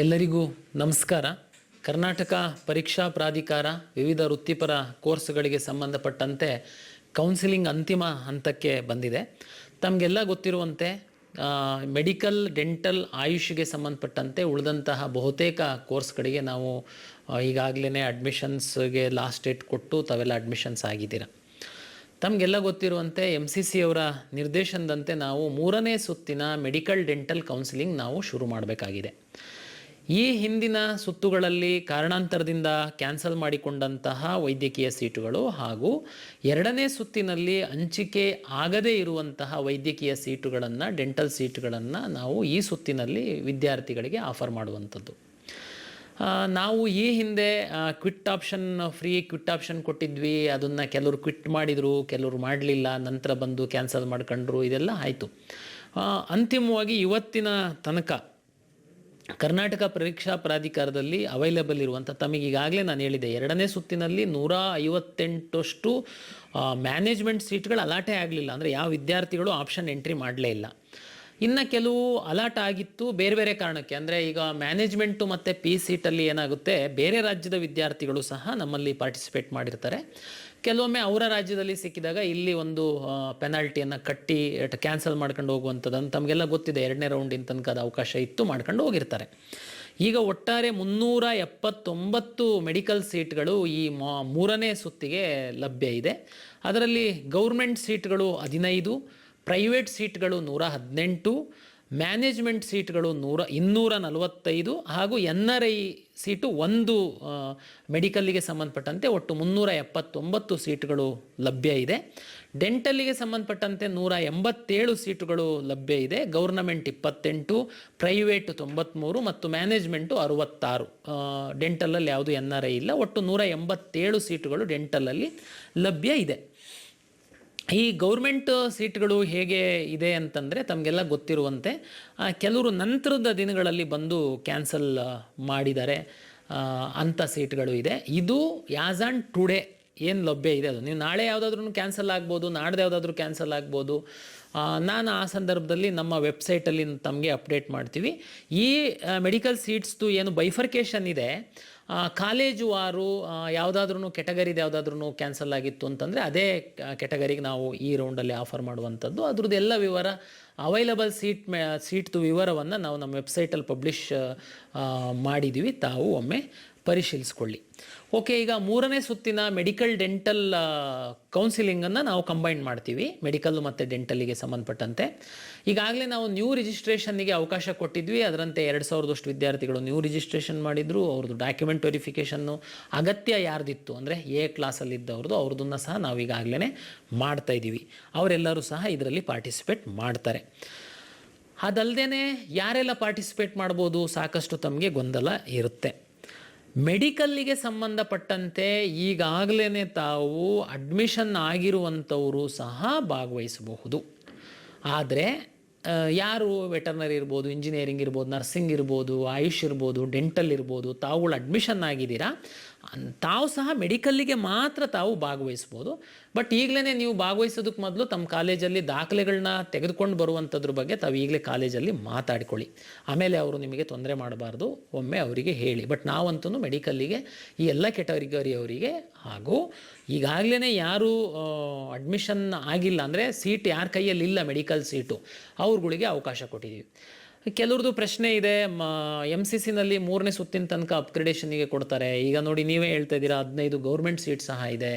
ಎಲ್ಲರಿಗೂ ನಮಸ್ಕಾರ. ಕರ್ನಾಟಕ ಪರೀಕ್ಷಾ ಪ್ರಾಧಿಕಾರ ವಿವಿಧ ವೃತ್ತಿಪರ ಕೋರ್ಸ್ಗಳಿಗೆ ಸಂಬಂಧಪಟ್ಟಂತೆ ಕೌನ್ಸಿಲಿಂಗ್ ಅಂತಿಮ ಹಂತಕ್ಕೆ ಬಂದಿದೆ. ತಮಗೆಲ್ಲ ಗೊತ್ತಿರುವಂತೆ ಮೆಡಿಕಲ್, ಡೆಂಟಲ್, ಆಯುಷ್ಗೆ ಸಂಬಂಧಪಟ್ಟಂತೆ ಉಳಿದಂತಹ ಬಹುತೇಕ ಕೋರ್ಸ್ಗಳಿಗೆ ನಾವು ಈಗಾಗಲೇ ಅಡ್ಮಿಷನ್ಸ್ಗೆ ಲಾಸ್ಟ್ ಡೇಟ್ ಕೊಟ್ಟು ತಾವೆಲ್ಲ ಅಡ್ಮಿಷನ್ಸ್ ಆಗಿದ್ದೀರಾ. ತಮಗೆಲ್ಲ ಗೊತ್ತಿರುವಂತೆ MCC ಅವರ ನಿರ್ದೇಶನದಂತೆ ನಾವು 3ನೇ ಸುತ್ತಿನ ಮೆಡಿಕಲ್ ಡೆಂಟಲ್ ಕೌನ್ಸಿಲಿಂಗ್ ನಾವು ಶುರು ಮಾಡಬೇಕಾಗಿದೆ. ಈ ಹಿಂದಿನ ಸುತ್ತುಗಳಲ್ಲಿ ಕಾರಣಾಂತರದಿಂದ ಕ್ಯಾನ್ಸಲ್ ಮಾಡಿಕೊಂಡಂತಹ ವೈದ್ಯಕೀಯ ಸೀಟುಗಳು ಹಾಗೂ 2ನೇ ಸುತ್ತಿನಲ್ಲಿ ಹಂಚಿಕೆ ಆಗದೇ ಇರುವಂತಹ ವೈದ್ಯಕೀಯ ಸೀಟುಗಳನ್ನು, ಡೆಂಟಲ್ ಸೀಟುಗಳನ್ನು ನಾವು ಈ ಸುತ್ತಿನಲ್ಲಿ ವಿದ್ಯಾರ್ಥಿಗಳಿಗೆ ಆಫರ್ ಮಾಡುವಂಥದ್ದು. ನಾವು ಈ ಹಿಂದೆ ಫ್ರೀ ಕ್ವಿಟ್ ಆಪ್ಷನ್ ಕೊಟ್ಟಿದ್ವಿ. ಅದನ್ನು ಕೆಲವರು ಕ್ವಿಟ್ ಮಾಡಿದರು, ಕೆಲವರು ಮಾಡಲಿಲ್ಲ, ನಂತರ ಬಂದು ಕ್ಯಾನ್ಸಲ್ ಮಾಡ್ಕೊಂಡ್ರು. ಇದೆಲ್ಲ ಆಯಿತು. ಅಂತಿಮವಾಗಿ ಇವತ್ತಿನ ತನಕ ಕರ್ನಾಟಕ ಪರೀಕ್ಷಾ ಪ್ರಾಧಿಕಾರದಲ್ಲಿ ಅವೈಲೇಬಲ್ ಇರುವಂಥ, ತಮಗೀಗಾಗಲೇ ನಾನು ಹೇಳಿದೆ, 2ನೇ ಸುತ್ತಿನಲ್ಲಿ 158 ಮ್ಯಾನೇಜ್ಮೆಂಟ್ ಸೀಟ್ಗಳು ಅಲಾಟೇ ಆಗಲಿಲ್ಲ. ಅಂದರೆ ಯಾವ ವಿದ್ಯಾರ್ಥಿಗಳು ಆಪ್ಷನ್ ಎಂಟ್ರಿ ಮಾಡಲೇ ಇಲ್ಲ. ಇನ್ನು ಕೆಲವು ಅಲಾಟ್ ಆಗಿತ್ತು ಬೇರೆ ಬೇರೆ ಕಾರಣಕ್ಕೆ. ಅಂದರೆ ಈಗ ಮ್ಯಾನೇಜ್ಮೆಂಟು ಮತ್ತು ಪಿ ಸೀಟಲ್ಲಿ ಏನಾಗುತ್ತೆ, ಬೇರೆ ರಾಜ್ಯದ ವಿದ್ಯಾರ್ಥಿಗಳು ಸಹ ನಮ್ಮಲ್ಲಿ ಪಾರ್ಟಿಸಿಪೇಟ್ ಮಾಡಿರ್ತಾರೆ. ಕೆಲವೊಮ್ಮೆ ಅವರ ರಾಜ್ಯದಲ್ಲಿ ಸಿಕ್ಕಿದಾಗ ಇಲ್ಲಿ ಒಂದು ಪೆನಾಲ್ಟಿಯನ್ನು ಕಟ್ಟಿ ಕ್ಯಾನ್ಸಲ್ ಮಾಡ್ಕೊಂಡು ಹೋಗುವಂಥದ್ದು ತಮಗೆಲ್ಲ ಗೊತ್ತಿದೆ. 2ನೇ ರೌಂಡಿನ ತನಕ ಅದು ಅವಕಾಶ ಇತ್ತು, ಮಾಡ್ಕೊಂಡು ಹೋಗಿರ್ತಾರೆ. ಈಗ ಒಟ್ಟಾರೆ 379 ಮೆಡಿಕಲ್ ಸೀಟ್ಗಳು ಈ 3ನೇ ಸುತ್ತಿಗೆ ಲಭ್ಯ ಇದೆ. ಅದರಲ್ಲಿ ಗೌರ್ಮೆಂಟ್ ಸೀಟ್ಗಳು 15, ಪ್ರೈವೇಟ್ ಸೀಟ್ಗಳು 118, ಮ್ಯಾನೇಜ್ಮೆಂಟ್ ಸೀಟ್ಗಳು 245 ಹಾಗೂ NRI ಸೀಟು 1 ಮೆಡಿಕಲ್ಲಿಗೆ ಸಂಬಂಧಪಟ್ಟಂತೆ ಒಟ್ಟು 379 ಸೀಟುಗಳು ಲಭ್ಯ ಇದೆ. ಡೆಂಟಲ್ಲಿಗೆ ಸಂಬಂಧಪಟ್ಟಂತೆ 187 ಸೀಟುಗಳು ಲಭ್ಯ ಇದೆ. ಗೌರ್ನಮೆಂಟ್ 28, ಪ್ರೈವೇಟ್ 93 ಮತ್ತು ಮ್ಯಾನೇಜ್ಮೆಂಟು 66. ಡೆಂಟಲಲ್ಲಿ ಯಾವುದು NRI ಇಲ್ಲ. ಒಟ್ಟು 187 ಸೀಟುಗಳು ಡೆಂಟಲಲ್ಲಿ ಲಭ್ಯ ಇದೆ. ಈ ಗೌರ್ಮೆಂಟ್ ಸೀಟ್ಗಳು ಹೇಗೆ ಇದೆ ಅಂತಂದರೆ ತಮಗೆಲ್ಲ ಗೊತ್ತಿರುವಂತೆ ಕೆಲವರು ನಂತರದ ದಿನಗಳಲ್ಲಿ ಬಂದು ಕ್ಯಾನ್ಸಲ್ ಮಾಡಿದ್ದಾರೆ. ಅಂಥ ಸೀಟ್ಗಳು ಇದೆ. ಇದು ಆ್ಯಸ್ ಆನ್ ಟುಡೇ ಏನು ಲಭ್ಯ ಇದೆ ಅದು. ನೀವು ನಾಳೆ ಯಾವುದಾದ್ರೂ ಕ್ಯಾನ್ಸಲ್ ಆಗ್ಬೋದು, ನಾಡ್ದು ಯಾವುದಾದ್ರೂ ಕ್ಯಾನ್ಸಲ್ ಆಗ್ಬೋದು. ನಾನು ಆ ಸಂದರ್ಭದಲ್ಲಿ ನಮ್ಮ ವೆಬ್ಸೈಟಲ್ಲಿ ತಮಗೆ ಅಪ್ಡೇಟ್ ಮಾಡ್ತೀವಿ. ಈ ಮೆಡಿಕಲ್ ಸೀಟ್ಸ್ದು ಏನು ಬೈಫರ್ಕೇಷನ್ ಇದೆ, ಕಾಲೇಜು ವಾರು ಯಾವುದಾದ್ರೂ ಕೆಟಗರಿದು ಯಾವುದಾದ್ರೂ ಕ್ಯಾನ್ಸಲ್ ಆಗಿತ್ತು ಅಂತಂದರೆ ಅದೇ ಕೆಟಗರಿಗೆ ನಾವು ಈ ರೌಂಡಲ್ಲಿ ಆಫರ್ ಮಾಡುವಂಥದ್ದು. ಅದ್ರದ್ದು ಎಲ್ಲ ವಿವರ, ಅವೈಲಬಲ್ ಸೀಟ್ದು ವಿವರವನ್ನು ನಾವು ನಮ್ಮ ವೆಬ್ಸೈಟಲ್ಲಿ ಪಬ್ಲಿಷ್ ಮಾಡಿದ್ದೀವಿ. ತಾವು ಒಮ್ಮೆ ಪರಿಶೀಲಿಸ್ಕೊಳ್ಳಿ. ಓಕೆ, ಈಗ 3ನೇ ಸುತ್ತಿನ ಮೆಡಿಕಲ್ ಡೆಂಟಲ್ ಕೌನ್ಸಿಲಿಂಗನ್ನು ನಾವು ಕಂಬೈನ್ ಮಾಡ್ತೀವಿ, ಮೆಡಿಕಲ್ ಮತ್ತು ಡೆಂಟಲಿಗೆ ಸಂಬಂಧಪಟ್ಟಂತೆ. ಈಗಾಗಲೇ ನಾವು ನ್ಯೂ ರಿಜಿಸ್ಟ್ರೇಷನ್ನಿಗೆ ಅವಕಾಶ ಕೊಟ್ಟಿದ್ವಿ. ಅದರಂತೆ 2000 ವಿದ್ಯಾರ್ಥಿಗಳು ನ್ಯೂ ರಿಜಿಸ್ಟ್ರೇಷನ್ ಮಾಡಿದರು. ಅವ್ರದ್ದು ಡಾಕ್ಯುಮೆಂಟ್ ವೆರಿಫಿಕೇಷನ್ನು ಅಗತ್ಯ ಯಾರ್ದಿತ್ತು ಅಂದರೆ A ಕ್ಲಾಸಲ್ಲಿದ್ದವ್ರದ್ದು, ಅವ್ರದ್ದನ್ನು ಸಹ ನಾವು ಈಗಾಗಲೇ ಮಾಡ್ತಾಯಿದ್ದೀವಿ. ಅವರೆಲ್ಲರೂ ಸಹ ಇದರಲ್ಲಿ ಪಾರ್ಟಿಸಿಪೇಟ್ ಮಾಡ್ತಾರೆ. ಅದಲ್ಲದೆ ಯಾರೆಲ್ಲ ಪಾರ್ಟಿಸಿಪೇಟ್ ಮಾಡ್ಬೋದು, ಸಾಕಷ್ಟು ತಮಗೆ ಗೊಂದಲ ಇರುತ್ತೆ. ಮೆಡಿಕಲ್ಲಿಗೆ ಸಂಬಂಧಪಟ್ಟಂತೆ ಈಗಾಗಲೇ ತಾವು ಅಡ್ಮಿಷನ್ ಆಗಿರುವಂಥವರು ಸಹ ಭಾಗವಹಿಸಬಹುದು. ಆದರೆ ಯಾರು ವೆಟರ್ನರಿ ಇರ್ಬೋದು, ಇಂಜಿನಿಯರಿಂಗ್ ಇರ್ಬೋದು, ನರ್ಸಿಂಗ್ ಇರ್ಬೋದು, ಆಯುಷ್ ಇರ್ಬೋದು, ಡೆಂಟಲ್ ಇರ್ಬೋದು, ತಾವುಗಳು ಅಡ್ಮಿಷನ್ ಆಗಿದ್ದೀರಾ, ತಾವು ಸಹ ಮೆಡಿಕಲ್ಲಿಗೆ ಮಾತ್ರ ತಾವು ಭಾಗವಹಿಸ್ಬೋದು. ಬಟ್ ಈಗಲೇ ನೀವು ಭಾಗವಹಿಸೋದಕ್ಕೆ ಮೊದಲು ತಮ್ಮ ಕಾಲೇಜಲ್ಲಿ ದಾಖಲೆಗಳನ್ನ ತೆಗೆದುಕೊಂಡು ಬರುವಂಥದ್ರ ಬಗ್ಗೆ ತಾವು ಈಗಲೇ ಕಾಲೇಜಲ್ಲಿ ಮಾತಾಡ್ಕೊಳ್ಳಿ. ಆಮೇಲೆ ಅವರು ನಿಮಗೆ ತೊಂದರೆ ಮಾಡಬಾರ್ದು, ಒಮ್ಮೆ ಅವರಿಗೆ ಹೇಳಿ. ಬಟ್ ನಾವಂತೂ ಮೆಡಿಕಲ್ಲಿಗೆ ಈ ಎಲ್ಲ ಕೆಟಗರಿಯವರಿಗೆ ಹಾಗೂ ಈಗಾಗಲೇ ಯಾರು ಅಡ್ಮಿಷನ್ ಆಗಿಲ್ಲ ಅಂದರೆ ಸೀಟ್ ಯಾರ ಕೈಯಲ್ಲಿ ಇಲ್ಲ ಮೆಡಿಕಲ್ ಸೀಟು, ಅವ್ರುಗಳಿಗೆ ಅವಕಾಶ ಕೊಟ್ಟಿದ್ದೀವಿ. ಕೆಲವ್ರದ್ದು ಪ್ರಶ್ನೆ ಇದೆ, MCCನಲ್ಲಿ 3ನೇ ಸುತ್ತಿನ ತನಕ ಅಪ್ಗ್ರೇಡೇಷನ್ನಿಗೆ ಕೊಡ್ತಾರೆ. ಈಗ ನೋಡಿ, ನೀವೇ ಹೇಳ್ತಾ ಇದ್ದೀರಾ 15 ಗೌರ್ಮೆಂಟ್ ಸೀಟ್ ಸಹ ಇದೆ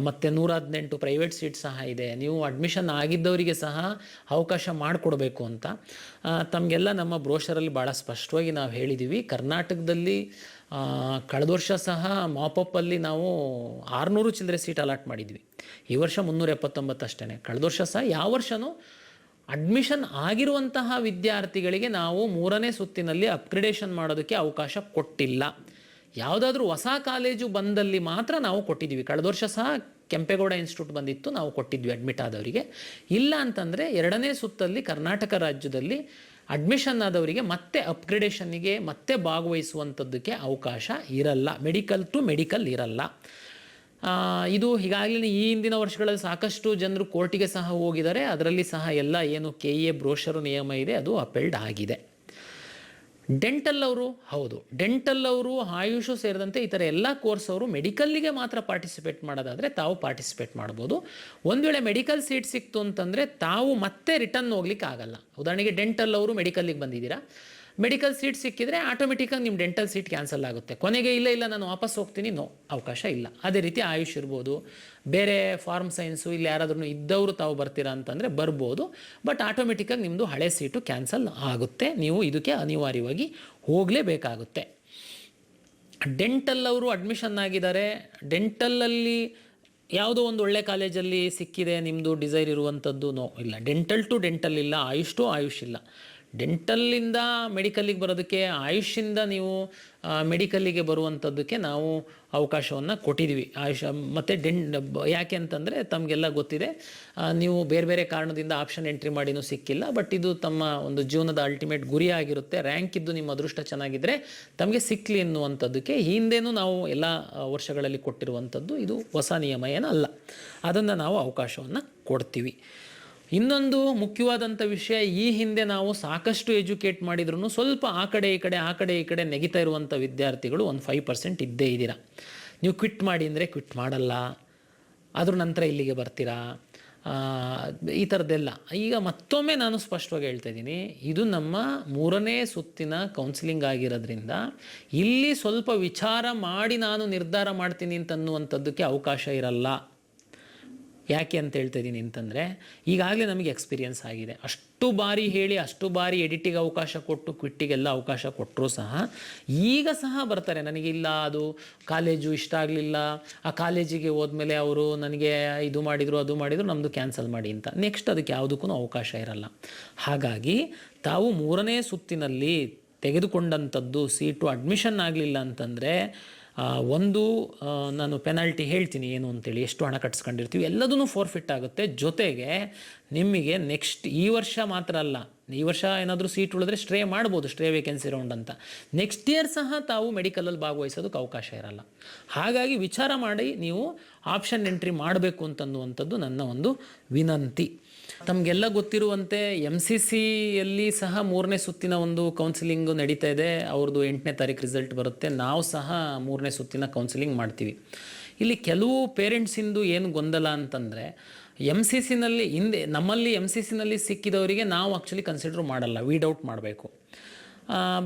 ಮತ್ತು 118 ಪ್ರೈವೇಟ್ ಸೀಟ್ ಸಹ ಇದೆ. ನೀವು ಅಡ್ಮಿಷನ್ ಆಗಿದ್ದವರಿಗೆ ಸಹ ಅವಕಾಶ ಮಾಡಿಕೊಡ್ಬೇಕು ಅಂತ ತಮಗೆಲ್ಲ ನಮ್ಮ ಬ್ರೋಷರಲ್ಲಿ ಭಾಳ ಸ್ಪಷ್ಟವಾಗಿ ನಾವು ಹೇಳಿದ್ದೀವಿ. ಕರ್ನಾಟಕದಲ್ಲಿ ಕಳೆದ ವರ್ಷ ಸಹ ಮಾಪಪ್ಪಲ್ಲಿ ನಾವು 600 ಚಿಲ್ಲರೆ ಸೀಟ್ ಅಲಾಟ್ ಮಾಡಿದ್ವಿ. ಈ ವರ್ಷ 379 ಅಷ್ಟೇ. ಕಳೆದ ವರ್ಷ ಸಹ ಯಾವ ವರ್ಷವೂ ಅಡ್ಮಿಷನ್ ಆಗಿರುವಂತಹ ವಿದ್ಯಾರ್ಥಿಗಳಿಗೆ ನಾವು 3ನೇ ಸುತ್ತಿನಲ್ಲಿ ಅಪ್ಗ್ರೇಡೇಷನ್ ಮಾಡೋದಕ್ಕೆ ಅವಕಾಶ ಕೊಟ್ಟಿಲ್ಲ. ಯಾವುದಾದ್ರೂ ಹೊಸ ಕಾಲೇಜು ಬಂದಲ್ಲಿ ಮಾತ್ರ ನಾವು ಕೊಟ್ಟಿದ್ದೀವಿ. ಕಳೆದ ವರ್ಷ ಸಹ ಕೆಂಪೇಗೌಡ ಇನ್ಸ್ಟಿಟ್ಯೂಟ್ ಬಂದಿತ್ತು, ನಾವು ಕೊಟ್ಟಿದ್ವಿ ಅಡ್ಮಿಟ್ ಆದವರಿಗೆ. ಇಲ್ಲ ಅಂತಂದರೆ 2ನೇ ಸುತ್ತಲ್ಲಿ ಕರ್ನಾಟಕ ರಾಜ್ಯದಲ್ಲಿ ಅಡ್ಮಿಷನ್ ಆದವರಿಗೆ ಮತ್ತೆ ಅಪ್ಗ್ರೇಡೇಷನ್ನಿಗೆ ಮತ್ತೆ ಭಾಗವಹಿಸುವಂಥದ್ದಕ್ಕೆ ಅವಕಾಶ ಇರಲ್ಲ. ಮೆಡಿಕಲ್ ಟು ಮೆಡಿಕಲ್ ಇರಲ್ಲ. ಇದು ಈಗಾಗಲೇ ಈ ಹಿಂದಿನ ವರ್ಷಗಳಲ್ಲಿ ಸಾಕಷ್ಟು ಜನರು ಕೋರ್ಟಿಗೆ ಸಹ ಹೋಗಿದ್ದಾರೆ. ಅದರಲ್ಲಿ ಸಹ ಎಲ್ಲ ಏನು KEA ಬ್ರೋಷರು ನಿಯಮ ಇದೆ ಅದು ಅಪೆಲ್ಡ್ ಆಗಿದೆ. ಡೆಂಟಲ್ ಅವರು ಹೌದು, ಡೆಂಟಲ್ ಅವರು ಆಯುಷು ಸೇರಿದಂತೆ ಈ ಥರ ಎಲ್ಲ ಕೋರ್ಸ್ ಅವರು ಮೆಡಿಕಲ್ಲಿಗೆ ಮಾತ್ರ ಪಾರ್ಟಿಸಿಪೇಟ್ ಮಾಡೋದಾದರೆ ತಾವು ಪಾರ್ಟಿಸಿಪೇಟ್ ಮಾಡ್ಬೋದು. ಒಂದು ವೇಳೆ ಮೆಡಿಕಲ್ ಸೀಟ್ ಸಿಕ್ತು ಅಂತಂದರೆ ತಾವು ಮತ್ತೆ ರಿಟರ್ನ್ ಹೋಗ್ಲಿಕ್ಕೆ ಆಗಲ್ಲ. ಉದಾಹರಣೆಗೆ ಡೆಂಟಲ್ ಅವರು ಮೆಡಿಕಲ್ಲಿಗೆ ಬಂದಿದ್ದೀರಾ, ಮೆಡಿಕಲ್ ಸೀಟ್ ಸಿಕ್ಕಿದರೆ ಆಟೋಮೆಟಿಕ್ಕಾಗಿ ನಿಮ್ಮ ಡೆಂಟಲ್ ಸೀಟ್ ಕ್ಯಾನ್ಸಲ್ ಆಗುತ್ತೆ. ಕೊನೆಗೆ ಇಲ್ಲ ನಾನು ವಾಪಸ್ ಹೋಗ್ತೀನಿ, ನೋ, ಅವಕಾಶ ಇಲ್ಲ. ಅದೇ ರೀತಿ ಆಯುಷ್ ಇರ್ಬೋದು, ಬೇರೆ ಫಾರ್ಮ್ ಸೈನ್ಸು ಇಲ್ಲಿ ಯಾರಾದ್ರೂ ಇದ್ದವರು ತಾವು ಬರ್ತೀರಾ ಅಂತಂದರೆ ಬರ್ಬೋದು. ಬಟ್ ಆಟೋಮೆಟಿಕ್ಕಾಗಿ ನಿಮ್ಮದು ಹಳೆ ಸೀಟು ಕ್ಯಾನ್ಸಲ್ ಆಗುತ್ತೆ, ನೀವು ಇದಕ್ಕೆ ಅನಿವಾರ್ಯವಾಗಿ ಹೋಗಲೇಬೇಕಾಗುತ್ತೆ. ಡೆಂಟಲ್ ಅವರು ಅಡ್ಮಿಷನ್ ಆಗಿದ್ದಾರೆ, ಡೆಂಟಲಲ್ಲಿ ಯಾವುದೋ ಒಂದು ಒಳ್ಳೆ ಕಾಲೇಜಲ್ಲಿ ಸಿಕ್ಕಿದೆ, ನಿಮ್ಮದು ಡಿಸೈರ್ ಇರುವಂಥದ್ದು, ನೋ, ಇಲ್ಲ. ಡೆಂಟಲ್ ಟು ಡೆಂಟಲ್ ಇಲ್ಲ, ಆಯುಷ್ ಟು ಆಯುಷ್ ಇಲ್ಲ. ಡೆಂಟಲ್ಲಿಂದ ಮೆಡಿಕಲ್ಲಿಗೆ ಬರೋದಕ್ಕೆ, ಆಯುಷಿಂದ ನೀವು ಮೆಡಿಕಲ್ಲಿಗೆ ಬರುವಂಥದ್ದಕ್ಕೆ ನಾವು ಅವಕಾಶವನ್ನು ಕೊಟ್ಟಿದ್ದೀವಿ. ಆಯುಷ್ ಮತ್ತು ಯಾಕೆ ಅಂತಂದರೆ ತಮಗೆಲ್ಲ ಗೊತ್ತಿದೆ, ನೀವು ಬೇರೆ ಬೇರೆ ಕಾರಣದಿಂದ ಆಪ್ಷನ್ ಎಂಟ್ರಿ ಮಾಡಿನೂ ಸಿಕ್ಕಿಲ್ಲ. ಬಟ್ ಇದು ತಮ್ಮ ಒಂದು ಜೀವನದ ಅಲ್ಟಿಮೇಟ್ ಗುರಿ ಆಗಿರುತ್ತೆ. ರ್ಯಾಂಕ್ ಇದ್ದು ನಿಮ್ಮ ಅದೃಷ್ಟ ಚೆನ್ನಾಗಿದ್ದರೆ ತಮಗೆ ಸಿಕ್ಕಲಿ ಎನ್ನುವಂಥದ್ದಕ್ಕೆ ಹಿಂದೆನೂ ನಾವು ಎಲ್ಲ ವರ್ಷಗಳಲ್ಲಿ ಕೊಟ್ಟಿರುವಂಥದ್ದು. ಇದು ಹೊಸ ನಿಯಮ ಏನಲ್ಲ, ಅದನ್ನು ನಾವು ಅವಕಾಶವನ್ನು ಕೊಡ್ತೀವಿ. ಇನ್ನೊಂದು ಮುಖ್ಯವಾದಂಥ ವಿಷಯ, ಈ ಹಿಂದೆ ನಾವು ಸಾಕಷ್ಟು ಎಜುಕೇಟ್ ಮಾಡಿದ್ರೂ ಸ್ವಲ್ಪ ಆ ಕಡೆ ಈ ಕಡೆ ನೆಗಿತಾ ಇರುವಂಥ ವಿದ್ಯಾರ್ಥಿಗಳು ಒಂದು 5% ಇದ್ದೇ ಇದ್ದೀರಾ. ನೀವು ಕ್ವಿಟ್ ಮಾಡಿ ಅಂದರೆ ಕ್ವಿಟ್ ಮಾಡಲ್ಲ, ಅದ್ರ ನಂತರ ಇಲ್ಲಿಗೆ ಬರ್ತೀರಾ, ಈ ಥರದ್ದೆಲ್ಲ. ಈಗ ಮತ್ತೊಮ್ಮೆ ನಾನು ಸ್ಪಷ್ಟವಾಗಿ ಹೇಳ್ತಾ ಇದ್ದೀನಿ, ಇದು ನಮ್ಮ 3ನೇ ಸುತ್ತಿನ ಕೌನ್ಸಿಲಿಂಗ್ ಆಗಿರೋದ್ರಿಂದ ಇಲ್ಲಿ ಸ್ವಲ್ಪ ವಿಚಾರ ಮಾಡಿ ನಾನು ನಿರ್ಧಾರ ಮಾಡ್ತೀನಿ ಅಂತನ್ನುವಂಥದ್ದಕ್ಕೆ ಅವಕಾಶ ಇರಲ್ಲ. ಯಾಕೆ ಅಂತ ಹೇಳ್ತಾ ಇದ್ದೀನಿ ಅಂತಂದರೆ, ಈಗಾಗಲೇ ನಮಗೆ ಎಕ್ಸ್ಪೀರಿಯನ್ಸ್ ಆಗಿದೆ. ಅಷ್ಟು ಬಾರಿ ಹೇಳಿ, ಅಷ್ಟು ಬಾರಿ ಎಡಿಟಿಗೆ ಅವಕಾಶ ಕೊಟ್ಟು, ಕ್ವಿಟ್ಟಿಗೆಲ್ಲ ಅವಕಾಶ ಕೊಟ್ಟರೂ ಸಹ ಈಗ ಸಹ ಬರ್ತಾರೆ, ನನಗಿಲ್ಲ ಅದು ಕಾಲೇಜು ಇಷ್ಟ ಆಗಲಿಲ್ಲ, ಆ ಕಾಲೇಜಿಗೆ ಹೋದ್ಮೇಲೆ ಅವರು ನನಗೆ ಇದು ಮಾಡಿದರು ಅದು ಮಾಡಿದರು, ನಮ್ಮದು ಕ್ಯಾನ್ಸಲ್ ಮಾಡಿ ಅಂತ. ನೆಕ್ಸ್ಟ್ ಅದಕ್ಕೆ ಯಾವುದಕ್ಕೂ ಅವಕಾಶ ಇರಲ್ಲ. ಹಾಗಾಗಿ ತಾವು 3ನೇ ಸುತ್ತಿನಲ್ಲಿ ತೆಗೆದುಕೊಂಡಂಥದ್ದು ಸೀಟು ಅಡ್ಮಿಷನ್ ಆಗಲಿಲ್ಲ ಅಂತಂದರೆ ಒಂದು ನಾನು ಪೆನಾಲ್ಟಿ ಹೇಳ್ತೀನಿ ಏನು ಅಂತೇಳಿ, ಎಷ್ಟು ಹಣ ಕಟ್ಸ್ಕೊಂಡಿರ್ತೀವಿ ಎಲ್ಲದೂ ಫೋರ್ಫಿಟ್ ಆಗುತ್ತೆ. ಜೊತೆಗೆ ನಿಮಗೆ ನೆಕ್ಸ್ಟ್ ಈ ವರ್ಷ ಮಾತ್ರ ಅಲ್ಲ, ಈ ವರ್ಷ ಏನಾದರೂ ಸೀಟ್ ಉಳಿದ್ರೆ ಸ್ಟ್ರೇ ಮಾಡ್ಬೋದು, ಸ್ಟ್ರೇ ವೇಕೆನ್ಸಿ ರೌಂಡ್ ಅಂತ. ನೆಕ್ಸ್ಟ್ ಇಯರ್ ಸಹ ತಾವು ಮೆಡಿಕಲಲ್ಲಿ ಭಾಗವಹಿಸೋದಕ್ಕೆ ಅವಕಾಶ ಇರಲ್ಲ. ಹಾಗಾಗಿ ವಿಚಾರ ಮಾಡಿ ನೀವು ಆಪ್ಷನ್ ಎಂಟ್ರಿ ಮಾಡಬೇಕು ಅಂತನ್ನುವಂಥದ್ದು ನನ್ನ ಒಂದು ವಿನಂತಿ. ತಮಗೆಲ್ಲ ಗೊತ್ತಿರುವಂತೆ MCCಯಲ್ಲಿ ಸಹ 3ನೇ ಸುತ್ತಿನ ಒಂದು ಕೌನ್ಸಿಲಿಂಗ್ ನಡೀತಾ ಇದೆ. ಅವ್ರದ್ದು 8ನೇ ತಾರೀಕು ರಿಸಲ್ಟ್ ಬರುತ್ತೆ. ನಾವು ಸಹ 3ನೇ ಸುತ್ತಿನ ಕೌನ್ಸಿಲಿಂಗ್ ಮಾಡ್ತೀವಿ. ಇಲ್ಲಿ ಕೆಲವು ಪೇರೆಂಟ್ಸಿಂದು ಏನು ಗೊಂದಲ ಅಂತಂದರೆ, MCCನಲ್ಲಿ ಹಿಂದೆ ನಮ್ಮಲ್ಲಿ MCCನಲ್ಲಿ ಸಿಕ್ಕಿದವರಿಗೆ ನಾವು ಆ್ಯಕ್ಚುಲಿ ಕನ್ಸಿಡರ್ ಮಾಡಲ್ಲ, ವೀಡ್ ಔಟ್ ಮಾಡಬೇಕು.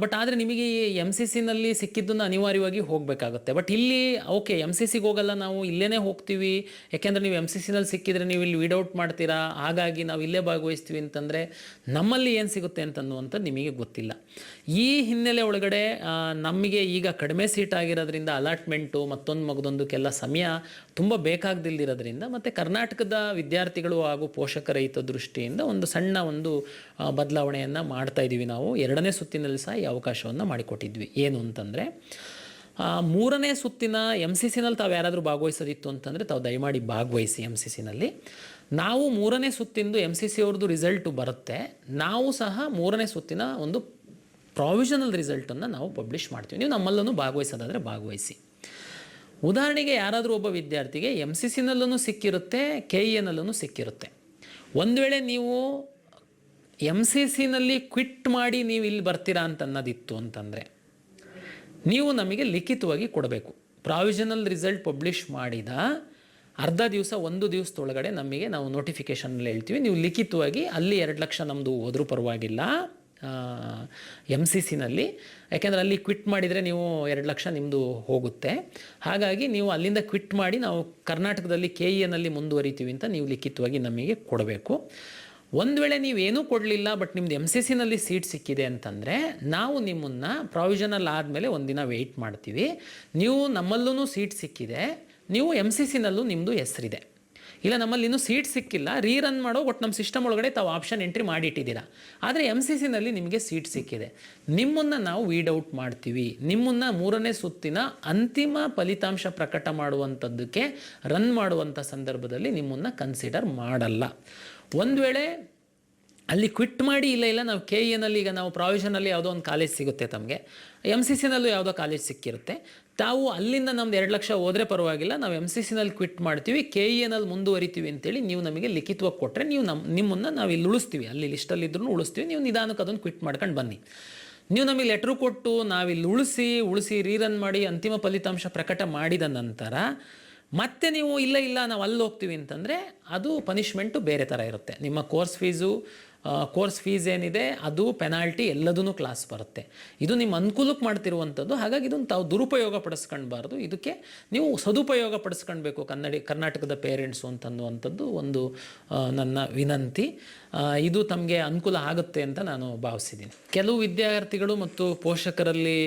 ಬಟ್ ಆದರೆ ನಿಮಗೆ MCCನಲ್ಲಿ ಸಿಕ್ಕಿದ್ದನ್ನು ಅನಿವಾರ್ಯವಾಗಿ ಹೋಗಬೇಕಾಗುತ್ತೆ. ಬಟ್ ಇಲ್ಲಿ ಓಕೆ, MCCಗೆ ಹೋಗಲ್ಲ, ನಾವು ಇಲ್ಲೇ ಹೋಗ್ತೀವಿ, ಯಾಕೆಂದರೆ ನೀವು MCCನಲ್ಲಿ ಸಿಕ್ಕಿದರೆ ನೀವು ಇಲ್ಲಿ ವೀಡ್ ಮಾಡ್ತೀರಾ, ಹಾಗಾಗಿ ನಾವು ಇಲ್ಲೇ ಭಾಗವಹಿಸ್ತೀವಿ ಅಂತಂದರೆ ನಮ್ಮಲ್ಲಿ ಏನು ಸಿಗುತ್ತೆ ಅಂತನ್ನುವಂಥದ್ದು ನಿಮಗೆ ಗೊತ್ತಿಲ್ಲ. ಈ ಹಿನ್ನೆಲೆ ಒಳಗಡೆ ನಮಗೆ ಈಗ ಕಡಿಮೆ ಸೀಟ್ ಆಗಿರೋದ್ರಿಂದ ಅಲಾಟ್ಮೆಂಟು ಮತ್ತೊಂದು ಮಗದೊಂದಕ್ಕೆಲ್ಲ ಸಮಯ ತುಂಬ ಬೇಕಾಗದಿಲ್ಲದಿರೋದ್ರಿಂದ, ಮತ್ತು ಕರ್ನಾಟಕದ ವಿದ್ಯಾರ್ಥಿಗಳು ಹಾಗೂ ಪೋಷಕರ ಹಿತದೃಷ್ಟಿಯಿಂದ ಒಂದು ಸಣ್ಣ ಒಂದು ಬದಲಾವಣೆಯನ್ನು ಮಾಡ್ತಾ ಇದ್ದೀವಿ. ನಾವು 2ನೇ ಸುತ್ತಿನಲ್ಲಿ ಸಹ ಈ ಅವಕಾಶವನ್ನು ಮಾಡಿಕೊಟ್ಟಿದ್ವಿ. ಏನು ಅಂತಂದರೆ, 3ನೇ ಸುತ್ತಿನ MCCನಲ್ಲಿ ತಾವು ಯಾರಾದರೂ ಭಾಗವಹಿಸೋದಿತ್ತು ಅಂತಂದರೆ ತಾವು ದಯಮಾಡಿ ಭಾಗವಹಿಸಿ. MCCನಲ್ಲಿ ನಾವು 3ನೇ ಸುತ್ತಿಂದು MCC ಅವ್ರದ್ದು ರಿಸಲ್ಟು ಬರುತ್ತೆ, ನಾವು ಸಹ 3ನೇ ಸುತ್ತಿನ ಒಂದು ಪ್ರಾವಿಷನಲ್ ರಿಸಲ್ಟನ್ನು ನಾವು ಪಬ್ಲಿಷ್ ಮಾಡ್ತೀವಿ. ನೀವು ನಮ್ಮಲ್ಲೂ ಭಾಗವಹಿಸೋದಾದರೆ ಭಾಗವಹಿಸಿ. ಉದಾಹರಣೆಗೆ ಯಾರಾದರೂ ಒಬ್ಬ ವಿದ್ಯಾರ್ಥಿಗೆ MCCನಲ್ಲೂ ಸಿಕ್ಕಿರುತ್ತೆ, KENಲ್ಲೂ ಸಿಕ್ಕಿರುತ್ತೆ. ಒಂದು ವೇಳೆ ನೀವು MCCನಲ್ಲಿ ಕ್ವಿಟ್ ಮಾಡಿ ನೀವು ಇಲ್ಲಿ ಬರ್ತೀರಾ ಅಂತ ಅನ್ನೋದಿತ್ತು ಅಂತಂದರೆ ನೀವು ನಮಗೆ ಲಿಖಿತವಾಗಿ ಕೊಡಬೇಕು. ಪ್ರಾವಿಷನಲ್ ರಿಸಲ್ಟ್ ಪಬ್ಲಿಷ್ ಮಾಡಿದ ಅರ್ಧ ದಿವಸ, ಒಂದು ದಿವಸದೊಳಗಡೆ ನಮಗೆ ನಾವು ನೋಟಿಫಿಕೇಷನಲ್ಲಿ ಹೇಳ್ತೀವಿ, ನೀವು ಲಿಖಿತವಾಗಿ ಅಲ್ಲಿ 2 ಲಕ್ಷ ನಮ್ಮದು ಹೋದರೂ ಪರವಾಗಿಲ್ಲ MCCನಲ್ಲಿ, ಯಾಕೆಂದರೆ ಅಲ್ಲಿ ಕ್ವಿಟ್ ಮಾಡಿದರೆ ನೀವು 2 ಲಕ್ಷ ನಿಮ್ಮದು ಹೋಗುತ್ತೆ. ಹಾಗಾಗಿ ನೀವು ಅಲ್ಲಿಂದ ಕ್ವಿಟ್ ಮಾಡಿ ನಾವು ಕರ್ನಾಟಕದಲ್ಲಿ KEನಲ್ಲಿ ಮುಂದುವರಿತೀವಿ ಅಂತ ನೀವು ಲಿಖಿತವಾಗಿ ನಮಗೆ ಕೊಡಬೇಕು. ಒಂದು ವೇಳೆ ನೀವೇನೂ ಕೊಡಲಿಲ್ಲ, ಬಟ್ ನಿಮ್ಮದು MCCನಲ್ಲಿ ಸೀಟ್ ಸಿಕ್ಕಿದೆ ಅಂತಂದರೆ ನಾವು ನಿಮ್ಮನ್ನು ಪ್ರಾವಿಷನಲ್ ಆದಮೇಲೆ ಒಂದಿನ ವೆಯ್ಟ್ ಮಾಡ್ತೀವಿ. ನೀವು ನಮ್ಮಲ್ಲೂ ಸೀಟ್ ಸಿಕ್ಕಿದೆ, ನೀವು MCCನಲ್ಲೂ ನಿಮ್ಮದು ಹೆಸರಿದೆ, ಇಲ್ಲ ನಮ್ಮಲ್ಲಿ ಇನ್ನೂ ಸೀಟ್ ಸಿಕ್ಕಿಲ್ಲ, ರೀರನ್ ಮಾಡೋ ಒಟ್ಟು ನಮ್ಮ ಸಿಸ್ಟಮ್ ಒಳಗಡೆ ತಾವು ಆಪ್ಷನ್ ಎಂಟ್ರಿ ಮಾಡಿಟ್ಟಿದ್ದೀರಾ, ಆದರೆ MCCನಲ್ಲಿ ನಿಮಗೆ ಸೀಟ್ ಸಿಕ್ಕಿದೆ, ನಿಮ್ಮನ್ನು ನಾವು ವೀಡ್ ಔಟ್ ಮಾಡ್ತೀವಿ. ನಿಮ್ಮನ್ನು 3ನೇ ಸುತ್ತಿನ ಅಂತಿಮ ಫಲಿತಾಂಶ ಪ್ರಕಟ ಮಾಡುವಂಥದ್ದಕ್ಕೆ ರನ್ ಮಾಡುವಂಥ ಸಂದರ್ಭದಲ್ಲಿ ನಿಮ್ಮನ್ನು ಕನ್ಸಿಡರ್ ಮಾಡಲ್ಲ. ಒಂದು ವೇಳೆ ಅಲ್ಲಿ ಕ್ವಿಟ್ ಮಾಡಿ ಇಲ್ಲ ನಾವು KEನಲ್ಲಿ ಈಗ ನಾವು ಪ್ರಾವಿಷನಲ್ಲಿ ಯಾವುದೋ ಒಂದು ಕಾಲೇಜ್ ಸಿಗುತ್ತೆ, ತಮಗೆ MCCನಲ್ಲೂ ಯಾವುದೋ ಕಾಲೇಜ್ ಸಿಕ್ಕಿರುತ್ತೆ, ತಾವು ಅಲ್ಲಿಂದ ನಮ್ದು 2 ಲಕ್ಷ ಹೋದರೆ ಪರವಾಗಿಲ್ಲ, ನಾವು MCCನಲ್ಲಿ ಕ್ವಿಟ್ ಮಾಡ್ತೀವಿ, KEನಲ್ಲಿ ಮುಂದುವರಿತೀವಿ ಅಂತೇಳಿ ನೀವು ನಮಗೆ ಲಿಖಿತವಾಗಿ ಕೊಟ್ಟರೆ ನಿಮ್ಮನ್ನು ನಾವು ಇಲ್ಲಿ ಉಳಿಸ್ತೀವಿ, ಅಲ್ಲಿ ಲಿಸ್ಟಲ್ಲಿದ್ರೂ ಉಳಿಸ್ತೀವಿ, ನೀವು ನಿಧಾನಕ್ಕೆ ಅದನ್ನು ಕ್ವಿಟ್ ಮಾಡ್ಕೊಂಡು ಬನ್ನಿ. ನೀವು ನಮಗೆ ಲೆಟ್ರು ಕೊಟ್ಟು ನಾವಿಲ್ಲಿ ಉಳಿಸಿ ರೀರನ್ ಮಾಡಿ ಅಂತಿಮ ಫಲಿತಾಂಶ ಪ್ರಕಟ ಮಾಡಿದ ನಂತರ ಮತ್ತೆ ನೀವು ಇಲ್ಲ ನಾವು ಅಲ್ಲಿ ಹೋಗ್ತೀವಿ ಅಂತಂದರೆ ಅದು ಪನಿಷ್ಮೆಂಟು ಬೇರೆ ಥರ ಇರುತ್ತೆ. ನಿಮ್ಮ ಕೋರ್ಸ್ ಫೀಸ್ ಏನಿದೆ ಅದು ಪೆನಾಲ್ಟಿ ಎಲ್ಲದೂ ಕ್ಲಾಸ್ ಬರುತ್ತೆ. ಇದು ನಿಮ್ಮ ಅನುಕೂಲಕ್ಕೆ ಮಾಡ್ತಿರುವಂಥದ್ದು. ಹಾಗಾಗಿ ಇದನ್ನು ತಾವು ದುರುಪಯೋಗ ಪಡಿಸ್ಕೊಳ್ಬಾರ್ದು. ಇದಕ್ಕೆ ನೀವು ಸದುಪಯೋಗ ಪಡಿಸ್ಕೊಳ್ಬೇಕು ಕರ್ನಾಟಕದ ಪೇರೆಂಟ್ಸು ಅಂತನ್ನುವಂಥದ್ದು ಒಂದು ನನ್ನ ವಿನಂತಿ. ಇದು ತಮಗೆ ಅನುಕೂಲ ಆಗುತ್ತೆ ಅಂತ ನಾನು ಭಾವಿಸಿದ್ದೀನಿ. ಕೆಲವು ವಿದ್ಯಾರ್ಥಿಗಳು ಮತ್ತು ಪೋಷಕರಲ್ಲಿ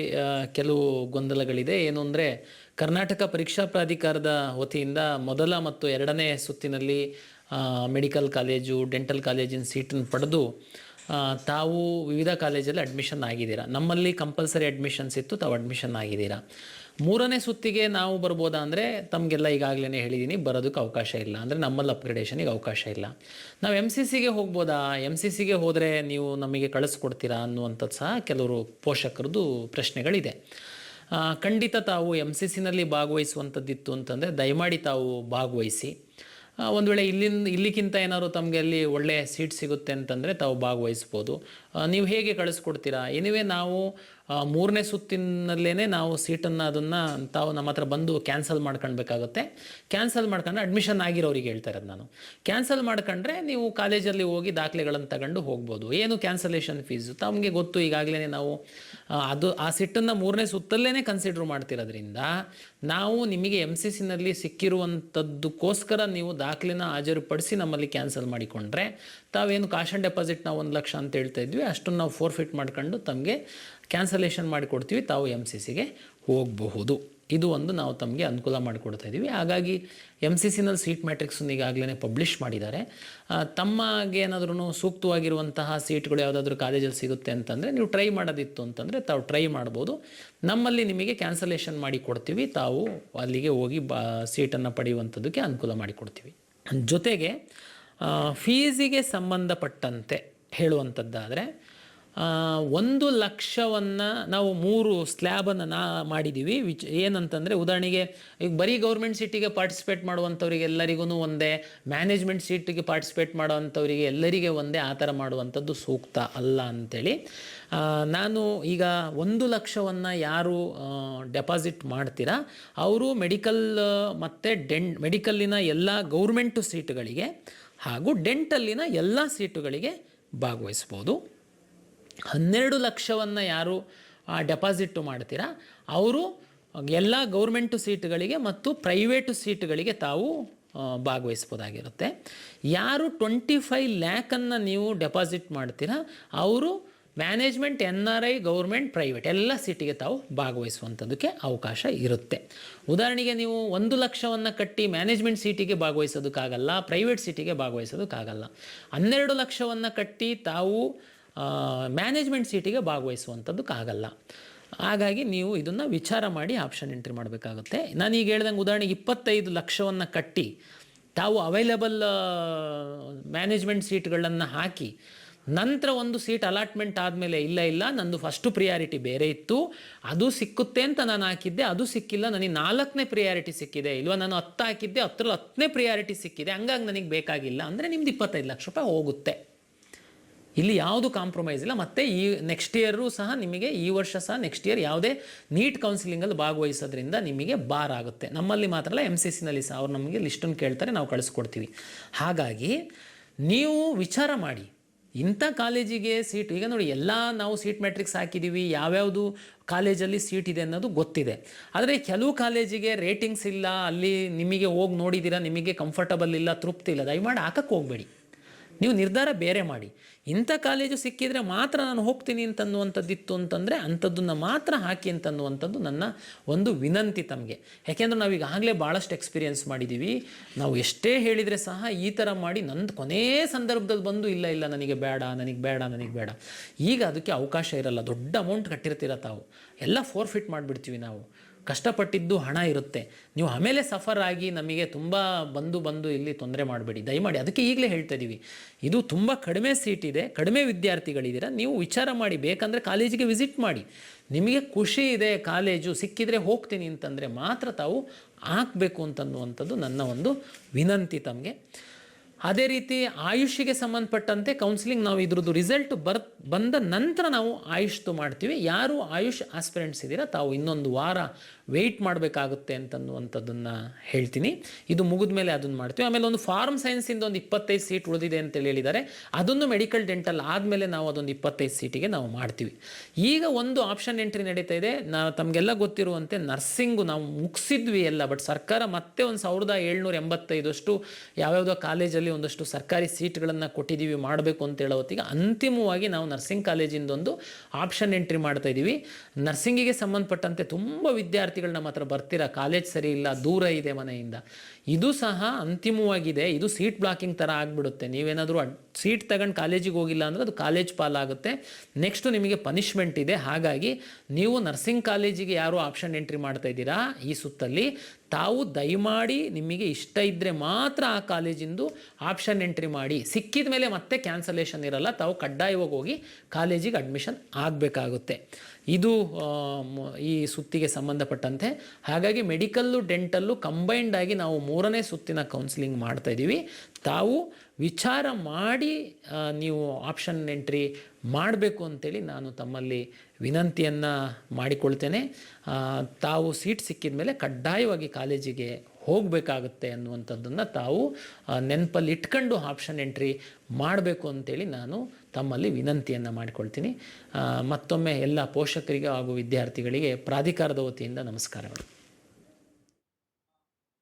ಕೆಲವು ಗೊಂದಲಗಳಿದೆ. ಏನು ಅಂದರೆ, ಕರ್ನಾಟಕ ಪರೀಕ್ಷಾ ಪ್ರಾಧಿಕಾರದ ವತಿಯಿಂದ ಮೊದಲ ಮತ್ತು ಎರಡನೇ ಸುತ್ತಿನಲ್ಲಿ ಮೆಡಿಕಲ್ ಕಾಲೇಜು, ಡೆಂಟಲ್ ಕಾಲೇಜಿನ ಸೀಟನ್ನು ಪಡೆದು ತಾವು ವಿವಿಧ ಕಾಲೇಜಲ್ಲಿ ಅಡ್ಮಿಷನ್ ಆಗಿದ್ದೀರಾ. ನಮ್ಮಲ್ಲಿ ಕಂಪಲ್ಸರಿ ಅಡ್ಮಿಷನ್ಸ್ ಇತ್ತು, ತಾವು ಅಡ್ಮಿಷನ್ ಆಗಿದ್ದೀರಾ. ಮೂರನೇ ಸುತ್ತಿಗೆ ನಾವು ಬರ್ಬೋದಾ ಅಂದರೆ, ತಮಗೆಲ್ಲ ಈಗಾಗಲೇ ಹೇಳಿದ್ದೀನಿ, ಬರೋದಕ್ಕೆ ಅವಕಾಶ ಇಲ್ಲ. ಅಂದರೆ ನಮ್ಮಲ್ಲಿ ಅಪ್ಗ್ರೇಡೇಷನಿಗೆ ಅವಕಾಶ ಇಲ್ಲ. ನಾವು MCCಗೆ ಹೋಗ್ಬೋದಾ, MCCಗೆ ಹೋದರೆ ನೀವು ನಮಗೆ ಕಳಿಸ್ಕೊಡ್ತೀರಾ ಅನ್ನುವಂಥದ್ದು ಸಹ ಕೆಲವರು ಪೋಷಕರದ್ದು ಪ್ರಶ್ನೆಗಳಿದೆ. ಖಂಡಿತ ತಾವು MCCನಲ್ಲಿ ಭಾಗವಹಿಸುವಂಥದ್ದಿತ್ತು ಅಂತಂದರೆ ದಯಮಾಡಿ ತಾವು ಭಾಗವಹಿಸಿ. ಒಂದು ವೇಳೆ ಇಲ್ಲಿಗಿಂತ ಏನಾದ್ರು ತಮಗೆ ಅಲ್ಲಿ ಒಳ್ಳೆಯ ಸೀಟ್ ಸಿಗುತ್ತೆ ಅಂತಂದರೆ ತಾವು ಭಾಗವಹಿಸ್ಬೋದು. ನೀವು ಹೇಗೆ ಕಳಿಸ್ಕೊಡ್ತೀರಾ? ಎನಿವೆ ನಾವು ಮೂರನೇ ಸುತ್ತಿನಲ್ಲೇ ನಾವು ಸೀಟನ್ನು ಅದನ್ನು ತಾವು ನಮ್ಮ ಹತ್ರ ಬಂದು ಕ್ಯಾನ್ಸಲ್ ಮಾಡ್ಕೊಳ್ಬೇಕಾಗುತ್ತೆ. ಕ್ಯಾನ್ಸಲ್ ಮಾಡ್ಕೊಂಡ್ರೆ ಅಡ್ಮಿಷನ್ ಆಗಿರೋರಿಗೆ ಹೇಳ್ತಾ ಇರೋದು ನಾನು. ಕ್ಯಾನ್ಸಲ್ ಮಾಡ್ಕೊಂಡ್ರೆ ನೀವು ಕಾಲೇಜಲ್ಲಿ ಹೋಗಿ ದಾಖಲೆಗಳನ್ನು ತಗೊಂಡು ಹೋಗ್ಬೋದು. ಏನು ಕ್ಯಾನ್ಸಲೇಷನ್ ಫೀಸು ತಮಗೆ ಗೊತ್ತು. ಈಗಾಗಲೇ ನಾವು ಆ ಸೀಟನ್ನು ಮೂರನೇ ಸುತ್ತಲ್ಲೇ ಕನ್ಸಿಡರ್ ಮಾಡ್ತಿರೋದ್ರಿಂದ ನಾವು ನಿಮಗೆ MCCನಲ್ಲಿ ಸಿಕ್ಕಿರುವಂಥದ್ದಕ್ಕೋಸ್ಕರ ನೀವು ದಾಖಲೆನ ಹಾಜರುಪಡಿಸಿ ನಮ್ಮಲ್ಲಿ ಕ್ಯಾನ್ಸಲ್ ಮಾಡಿಕೊಂಡ್ರೆ ತಾವೇನು ಕಾಶ್ ಆ್ಯಂಡ್ ಡೆಪಾಸಿಟ್ ನಾವು 1 ಲಕ್ಷ ಅಂತ ಹೇಳ್ತಾ ಇದ್ವಿ, ಅಷ್ಟನ್ನು ನಾವು ಫೋರ್ಫಿಟ್ ಮಾಡ್ಕೊಂಡು ತಮಗೆ ಕ್ಯಾನ್ಸಲೇಷನ್ ಮಾಡಿಕೊಡ್ತೀವಿ. ತಾವು MCCಗೆ ಹೋಗಬಹುದು. ಇದು ಒಂದು ನಾವು ತಮಗೆ ಅನುಕೂಲ ಮಾಡಿಕೊಡ್ತಾ ಇದ್ದೀವಿ. ಹಾಗಾಗಿ MCCನಲ್ಲಿ ಸೀಟ್ ಮ್ಯಾಟ್ರಿಕ್ಸನ್ನು ಈಗಾಗಲೇ ಪಬ್ಲಿಷ್ ಮಾಡಿದ್ದಾರೆ. ತಮಗೆ ಏನಾದ್ರೂ ಸೂಕ್ತವಾಗಿರುವಂತಹ ಸೀಟ್ಗಳು ಯಾವುದಾದ್ರೂ ಕಾಲೇಜಲ್ಲಿ ಸಿಗುತ್ತೆ ಅಂತಂದರೆ ನೀವು ಟ್ರೈ ಮಾಡೋದಿತ್ತು ಅಂತಂದರೆ ತಾವು ಟ್ರೈ ಮಾಡ್ಬೋದು. ನಮ್ಮಲ್ಲಿ ನಿಮಗೆ ಕ್ಯಾನ್ಸಲೇಷನ್ ಮಾಡಿ ಕೊಡ್ತೀವಿ. ತಾವು ಅಲ್ಲಿಗೆ ಹೋಗಿ ಸೀಟನ್ನು ಪಡೆಯುವಂಥದ್ದಕ್ಕೆ ಅನುಕೂಲ ಮಾಡಿಕೊಡ್ತೀವಿ. ಜೊತೆಗೆ ಫೀಸಿಗೆ ಸಂಬಂಧಪಟ್ಟಂತೆ ಹೇಳುವಂಥದ್ದಾದರೆ 1 ಲಕ್ಷವನ್ನು ನಾವು 3 ಸ್ಲ್ಯಾಬನ್ನು ಮಾಡಿದ್ದೀವಿ. ಏನಂತಂದರೆ, ಉದಾಹರಣೆಗೆ ಈಗ ಬರೀ ಗೌರ್ಮೆಂಟ್ ಸೀಟಿಗೆ ಪಾರ್ಟಿಸಿಪೇಟ್ ಮಾಡುವಂಥವ್ರಿಗೆ ಎಲ್ಲರಿಗೂ ಒಂದೇ, ಮ್ಯಾನೇಜ್ಮೆಂಟ್ ಸೀಟಿಗೆ ಪಾರ್ಟಿಸಿಪೇಟ್ ಮಾಡೋವಂಥವರಿಗೆ ಎಲ್ಲರಿಗೆ ಒಂದೇ, ಆ ಥರ ಮಾಡುವಂಥದ್ದು ಸೂಕ್ತ ಅಲ್ಲ ಅಂಥೇಳಿ ನಾನು ಈಗ 1 ಲಕ್ಷವನ್ನು ಯಾರು ಡೆಪಾಸಿಟ್ ಮಾಡ್ತೀರಾ ಅವರು ಮೆಡಿಕಲ್ ಮತ್ತು ಮೆಡಿಕಲ್ಲಿನ ಎಲ್ಲ ಗೌರ್ಮೆಂಟು ಸೀಟುಗಳಿಗೆ ಹಾಗೂ ಡೆಂಟಲ್ಲಿನ ಎಲ್ಲ ಸೀಟುಗಳಿಗೆ ಭಾಗವಹಿಸ್ಬೋದು. 12 ಲಕ್ಷವನ್ನು ಯಾರು ಡೆಪಾಸಿಟ್ಟು ಮಾಡ್ತೀರಾ ಅವರು ಎಲ್ಲ ಗೌರ್ಮೆಂಟು ಸೀಟುಗಳಿಗೆ ಮತ್ತು ಪ್ರೈವೇಟು ಸೀಟುಗಳಿಗೆ ತಾವು ಭಾಗವಹಿಸ್ಬೋದಾಗಿರುತ್ತೆ. ಯಾರು 25 ಲ್ಯಾಕನ್ನು ನೀವು ಡೆಪಾಸಿಟ್ ಮಾಡ್ತೀರಾ ಅವರು ಮ್ಯಾನೇಜ್ಮೆಂಟ್, NRI, ಗೌರ್ಮೆಂಟ್, ಪ್ರೈವೇಟ್ ಎಲ್ಲ ಸೀಟಿಗೆ ತಾವು ಭಾಗವಹಿಸುವಂಥದ್ದಕ್ಕೆ ಅವಕಾಶ ಇರುತ್ತೆ. ಉದಾಹರಣೆಗೆ ನೀವು 1 ಲಕ್ಷವನ್ನು ಕಟ್ಟಿ ಮ್ಯಾನೇಜ್ಮೆಂಟ್ ಸೀಟಿಗೆ ಭಾಗವಹಿಸೋದಕ್ಕಾಗಲ್ಲ, ಪ್ರೈವೇಟ್ ಸೀಟಿಗೆ ಭಾಗವಹಿಸೋದಕ್ಕಾಗಲ್ಲ. 12 ಲಕ್ಷವನ್ನು ಕಟ್ಟಿ ತಾವು ಮ್ಯಾನೇಜ್ಮೆಂಟ್ ಸೀಟಿಗೆ ಭಾಗವಹಿಸುವಂಥದ್ದಕ್ಕಾಗಲ್ಲ. ಹಾಗಾಗಿ ನೀವು ಇದನ್ನು ವಿಚಾರ ಮಾಡಿ ಆಪ್ಷನ್ ಎಂಟ್ರಿ ಮಾಡಬೇಕಾಗುತ್ತೆ. ನಾನೀಗ ಹೇಳ್ದಂಗೆ ಉದಾಹರಣೆಗೆ 25 ಲಕ್ಷವನ್ನು ಕಟ್ಟಿ ತಾವು ಅವೈಲೇಬಲ್ ಮ್ಯಾನೇಜ್ಮೆಂಟ್ ಸೀಟ್ಗಳನ್ನು ಹಾಕಿ ನಂತರ ಒಂದು ಸೀಟ್ ಅಲಾಟ್ಮೆಂಟ್ ಆದಮೇಲೆ ಇಲ್ಲ ನಂದು ಫಸ್ಟು ಪ್ರಿಯಾರಿಟಿ ಬೇರೆ ಇತ್ತು, ಅದು ಸಿಕ್ಕುತ್ತೆ ಅಂತ ನಾನು ಹಾಕಿದ್ದೆ, ಅದು ಸಿಕ್ಕಿಲ್ಲ, ನನಗೆ 4ನೇ ಪ್ರಿಯಾರಿಟಿ ಸಿಕ್ಕಿದೆ, ಇಲ್ವ ನಾನು 10 ಹಾಕಿದ್ದೆ 10ರಲ್ಲಿ 10ನೇ ಪ್ರಿಯಾರಿಟಿ ಸಿಕ್ಕಿದೆ, ಹಂಗಾಗಿ ನನಗೆ ಬೇಕಾಗಿಲ್ಲ ಅಂದರೆ ನಿಮ್ದು 25 ಲಕ್ಷ ರೂಪಾಯಿ ಹೋಗುತ್ತೆ. ಇಲ್ಲಿ ಯಾವುದು ಕಾಂಪ್ರಮೈಸ್ ಇಲ್ಲ. ಮತ್ತು ಈ ನೆಕ್ಸ್ಟ್ ಇಯರು ಸಹ ನಿಮಗೆ, ಈ ವರ್ಷ ಸಹ ನೆಕ್ಸ್ಟ್ ಇಯರ್ ಯಾವುದೇ ನೀಟ್ ಕೌನ್ಸಿಲಿಂಗಲ್ಲಿ ಭಾಗವಹಿಸೋದ್ರಿಂದ ನಿಮಗೆ ಬಾರ್ ಆಗುತ್ತೆ. ನಮ್ಮಲ್ಲಿ ಮಾತ್ರ ಅಲ್ಲ, MCCನಲ್ಲಿ ಸಹ ಅವ್ರು ನಮಗೆ ಲಿಸ್ಟನ್ನು ಕೇಳ್ತಾರೆ, ನಾವು ಕಳಿಸ್ಕೊಡ್ತೀವಿ. ಹಾಗಾಗಿ ನೀವು ವಿಚಾರ ಮಾಡಿ ಇಂಥ ಕಾಲೇಜಿಗೆ ಸೀಟ್. ಈಗ ನೋಡಿ, ಎಲ್ಲ ನಾವು ಸೀಟ್ ಮ್ಯಾಟ್ರಿಕ್ಸ್ ಹಾಕಿದ್ದೀವಿ, ಯಾವ್ಯಾವುದು ಕಾಲೇಜಲ್ಲಿ ಸೀಟ್ ಇದೆ ಅನ್ನೋದು ಗೊತ್ತಿದೆ. ಆದರೆ ಕೆಲವು ಕಾಲೇಜಿಗೆ ರೇಟಿಂಗ್ಸ್ ಇಲ್ಲ, ಅಲ್ಲಿ ನಿಮಗೆ ಹೋಗಿ ನೋಡಿದ್ದೀರಾ, ನಿಮಗೆ ಕಂಫರ್ಟಬಲ್ ಇಲ್ಲ, ತೃಪ್ತಿ ಇಲ್ಲ, ದಯಮಾಡಿ ಹಾಕಕ್ಕೆ ಹೋಗಬೇಡಿ. ನೀವು ನಿರ್ಧಾರ ಬೇರೆ ಮಾಡಿ. ಇಂಥ ಕಾಲೇಜು ಸಿಕ್ಕಿದರೆ ಮಾತ್ರ ನಾನು ಹೋಗ್ತೀನಿ ಅಂತನ್ನುವಂಥದ್ದಿತ್ತು ಅಂತಂದರೆ ಅಂಥದ್ದನ್ನು ಮಾತ್ರ ಹಾಕಿ ಅಂತನ್ನುವಂಥದ್ದು ನನ್ನ ಒಂದು ವಿನಂತಿ ತಮಗೆ. ಯಾಕೆಂದರೆ ನಾವು ಈಗಾಗಲೇ ಭಾಳಷ್ಟು ಎಕ್ಸ್ಪೀರಿಯೆನ್ಸ್ ಮಾಡಿದ್ದೀವಿ. ನಾವು ಎಷ್ಟೇ ಹೇಳಿದರೆ ಸಹ ಈ ಥರ ಮಾಡಿ ನಂದು ಕೊನೇ ಸಂದರ್ಭದಲ್ಲಿ ಬಂದು ಇಲ್ಲ ನನಗೆ ಬೇಡ. ಈಗ ಅದಕ್ಕೆ ಅವಕಾಶ ಇರಲ್ಲ. ದೊಡ್ಡ ಅಮೌಂಟ್ ಕಟ್ಟಿರ್ತೀರ ತಾವು, ಎಲ್ಲ ಫೋರ್ಫಿಟ್ ಮಾಡಿಬಿಡ್ತೀವಿ ನಾವು. ಕಷ್ಟಪಟ್ಟಿದ್ದು ಹಣ ಇರುತ್ತೆ. ನೀವು ಆಮೇಲೆ ಸಫರ್ ಆಗಿ ನಮಗೆ ತುಂಬ ಬಂದು ಇಲ್ಲಿ ತೊಂದರೆ ಮಾಡಬೇಡಿ ದಯಮಾಡಿ. ಅದಕ್ಕೆ ಈಗಲೇ ಹೇಳ್ತಾ ಇದ್ದೀವಿ, ಇದು ತುಂಬ ಕಡಿಮೆ ಸೀಟ್ ಇದೆ, ಕಡಿಮೆ ವಿದ್ಯಾರ್ಥಿಗಳಿದ್ದೀರಾ, ನೀವು ವಿಚಾರ ಮಾಡಿ. ಬೇಕಂದರೆ ಕಾಲೇಜಿಗೆ ವಿಸಿಟ್ ಮಾಡಿ. ನಿಮಗೆ ಖುಷಿ ಇದೆ ಕಾಲೇಜು ಸಿಕ್ಕಿದರೆ ಹೋಗ್ತೀನಿ ಅಂತಂದರೆ ಮಾತ್ರ ತಾವು ಹಾಕಬೇಕು ಅಂತನ್ನುವಂಥದ್ದು ನನ್ನ ಒಂದು ವಿನಂತಿ ತಮಗೆ. ಅದೇ ರೀತಿ ಆಯುಷಿಗೆ ಸಂಬಂಧಪಟ್ಟಂತೆ ಕೌನ್ಸಿಲಿಂಗ್ ನಾವು ಇದ್ರದ್ದು ರಿಸಲ್ಟ್ ಬಂದ ನಂತರ ನಾವು ಆಯುಷ್ದು ಮಾಡ್ತೀವಿ. ಯಾರು ಆಯುಷ್ ಆಸ್ಪಿರೆಂಟ್ಸ್ ಇದ್ದೀರಾ ತಾವು ಇನ್ನೊಂದು ವಾರ ವೆಯ್ಟ್ ಮಾಡಬೇಕಾಗುತ್ತೆ ಅಂತನ್ನುವಂಥದ್ದನ್ನು ಹೇಳ್ತೀನಿ. ಇದು ಮುಗಿದ ಮೇಲೆ ಅದನ್ನು ಮಾಡ್ತೀವಿ. ಆಮೇಲೆ ಒಂದು ಫಾರ್ಮ್ ಸೈನ್ಸಿಂದ ಒಂದು 25 ಸೀಟ್ ಉಳಿದಿದೆ ಅಂತೇಳಿ ಹೇಳಿದ್ದಾರೆ. ಅದನ್ನು ಮೆಡಿಕಲ್ ಡೆಂಟಲ್ ಆದಮೇಲೆ ನಾವು ಅದೊಂದು 25 ಸೀಟಿಗೆ ನಾವು ಮಾಡ್ತೀವಿ. ಈಗ ಒಂದು ಆಪ್ಷನ್ ಎಂಟ್ರಿ ನಡೀತಾ ಇದೆ. ತಮಗೆಲ್ಲ ಗೊತ್ತಿರುವಂತೆ ನರ್ಸಿಂಗು ನಾವು ಮುಗಿಸಿದ್ವಿ ಎಲ್ಲ, ಬಟ್ ಸರ್ಕಾರ ಮತ್ತೆ ಒಂದು 1785 ಯಾವ್ಯಾವುದೋ ಕಾಲೇಜಲ್ಲಿ ಒಂದಷ್ಟು ಸರ್ಕಾರಿ ಸೀಟ್ಗಳನ್ನು ಕೊಟ್ಟಿದ್ದೀವಿ ಮಾಡಬೇಕು ಅಂತ ಹೇಳೋ ಹೊತ್ತಿಗೆ ಅಂತಿಮವಾಗಿ ನಾವು ನರ್ಸಿಂಗ್ ಕಾಲೇಜಿಂದೊಂದು ಆಪ್ಷನ್ ಎಂಟ್ರಿ ಮಾಡ್ತಾ ಇದ್ದೀವಿ. ನರ್ಸಿಂಗಿಗೆ ಸಂಬಂಧಪಟ್ಟಂತೆ ತುಂಬ ವಿದ್ಯಾರ್ಥಿಗಳು ನಮ್ಮ ಹತ್ರ ಬರ್ತೀರಾ, ಕಾಲೇಜ್ ಸರಿ ಇಲ್ಲ, ದೂರ ಇದೆ ಮನೆಯಿಂದ. ಇದು ಸಹ ಅಂತಿಮವಾಗಿದೆ. ಇದು ಸೀಟ್ ಬ್ಲಾಕಿಂಗ್ ಥರ ಆಗಿಬಿಡುತ್ತೆ. ನೀವೇನಾದರೂ ಸೀಟ್ ತಗೊಂಡು ಕಾಲೇಜಿಗೆ ಹೋಗಿಲ್ಲ ಅಂದರೆ ಅದು ಕಾಲೇಜ್ ಪಾಲಾಗುತ್ತೆ. ನೆಕ್ಸ್ಟು ನಿಮಗೆ ಪನಿಷ್ಮೆಂಟ್ ಇದೆ. ಹಾಗಾಗಿ ನೀವು ನರ್ಸಿಂಗ್ ಕಾಲೇಜಿಗೆ ಯಾರು ಆಪ್ಷನ್ ಎಂಟ್ರಿ ಮಾಡ್ತಾ ಇದ್ದೀರಾ ಈ ಸುತ್ತಲ್ಲಿ, ತಾವು ದಯಮಾಡಿ ನಿಮಗೆ ಇಷ್ಟ ಇದ್ದರೆ ಮಾತ್ರ ಆ ಕಾಲೇಜಿಂದು ಆಪ್ಷನ್ ಎಂಟ್ರಿ ಮಾಡಿ. ಸಿಕ್ಕಿದ ಮೇಲೆ ಮತ್ತೆ ಕ್ಯಾನ್ಸಲೇಷನ್ ಇರಲ್ಲ. ತಾವು ಕಡ್ಡಾಯವಾಗಿ ಹೋಗಿ ಕಾಲೇಜಿಗೆ ಅಡ್ಮಿಷನ್ ಆಗಬೇಕಾಗುತ್ತೆ. ಇದು ಈ ಸುತ್ತಿಗೆ ಸಂಬಂಧಪಟ್ಟಂತೆ. ಹಾಗಾಗಿ ಮೆಡಿಕಲ್ಲು ಡೆಂಟಲ್ಲು ಕಂಬೈನ್ಡ್ ಆಗಿ ನಾವು 3ನೇ ಸುತ್ತಿನ ಕೌನ್ಸಿಲಿಂಗ್ ಮಾಡ್ತಾಯಿದ್ದೀವಿ. ತಾವು ವಿಚಾರ ಮಾಡಿ ನೀವು ಆಪ್ಷನ್ ಎಂಟ್ರಿ ಮಾಡಬೇಕು ಅಂತೇಳಿ ನಾನು ತಮ್ಮಲ್ಲಿ ವಿನಂತಿಯನ್ನು ಮಾಡಿಕೊಳ್ತೇನೆ. ತಾವು ಸೀಟ್ ಸಿಕ್ಕಿದ ಮೇಲೆ ಕಡ್ಡಾಯವಾಗಿ ಕಾಲೇಜಿಗೆ ಹೋಗಬೇಕಾಗುತ್ತೆ ಅನ್ನುವಂಥದ್ದನ್ನು ತಾವು ನೆನಪಲ್ಲಿ ಇಟ್ಕೊಂಡು ಆಪ್ಷನ್ ಎಂಟ್ರಿ ಮಾಡಬೇಕು ಅಂತೇಳಿ ನಾನು ತಮ್ಮಲ್ಲಿ ವಿನಂತಿಯನ್ನು ಮಾಡಿಕೊಳ್ತೀನಿ. ಮತ್ತೊಮ್ಮೆ ಎಲ್ಲ ಪೋಷಕರಿಗೆ ಹಾಗೂ ವಿದ್ಯಾರ್ಥಿಗಳಿಗೆ ಪ್ರಾಧಿಕಾರದ ವತಿಯಿಂದ ನಮಸ್ಕಾರಗಳು.